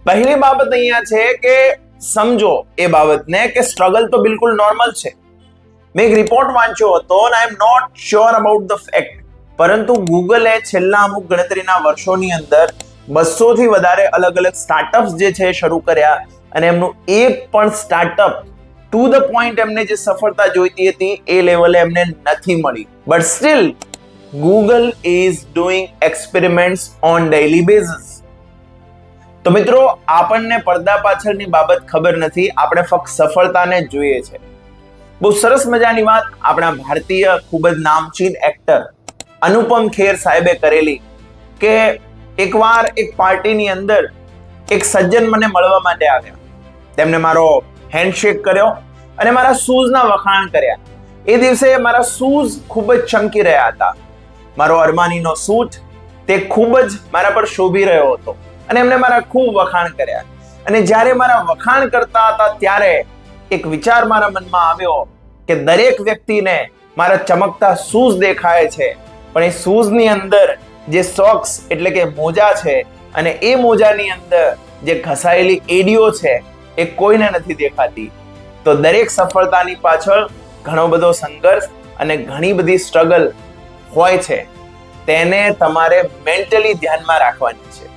પહેલી બાબત અહીંયા છે કે સમજો એ બાબતને કે સ્ટ્રગલ તો બિલકુલ નોર્મલ છે. મેં એક રિપોર્ટ વાંચ્યો હતો અને I am not sure about the fact, પરંતુ ગૂગલે છેલ્લા અમુક ગણતરીના વર્ષોની અંદર 200 થી વધારે અલગ અલગ સ્ટાર્ટઅપ્સ જે છે શરૂ કર્યા અને એમનું એક પણ સ્ટાર્ટઅપ ટુ ધ પોઈન્ટ એમને જે સફળતા જોઈતી હતી એ લેવલે એમને નથી મળી. But still Google is doing experiments on daily basis. તો મિત્રો, આપણને પડદા પાછળની બાબત ખબર નથી, આપણે ફક્ત સફળતાને જ જોઈએ છે. બહુ સરસ મજાની વાત આપણા ભારતીય ખૂબ જ નામચીન એક્ટર અનુપમ ખેર સાહેબે કરેલી કે એકવાર એક પાર્ટીની અંદર એક સજ્જન મને મળવા માટે આવ્યા. તેમણે મારો હેન્ડશેક કર્યો અને મારા શૂઝના વખાણ કર્યા. એ દિવસે મારા શૂઝ ખૂબ જ ચમકી રહ્યા હતા. મારો અરમાનીનો સૂટ તે ખૂબ જ મારા પર શોભી રહ્યો હતો અને એમણે મારા ખૂબ વખાણ કર્યા. અને જ્યારે મારા વખાણ કરતા હતા ત્યારે એક વિચાર મારા મનમાં આવ્યો કે દરેક વ્યક્તિને મારા ચમકતા શૂઝ દેખાય છે, પણ એ શૂઝની અંદર જે સોક્સ એટલે કે મોજા છે અને એ મોજાની અંદર જે ઘસાયેલી એડીઓ છે એ કોઈને નથી દેખાતી. તો દરેક સફળતાની પાછળ ઘણો બધો સંઘર્ષ અને ઘણી બધી સ્ટ્રગલ હોય છે. તેને તમારે મેન્ટલી ધ્યાનમાં રાખવાની છે.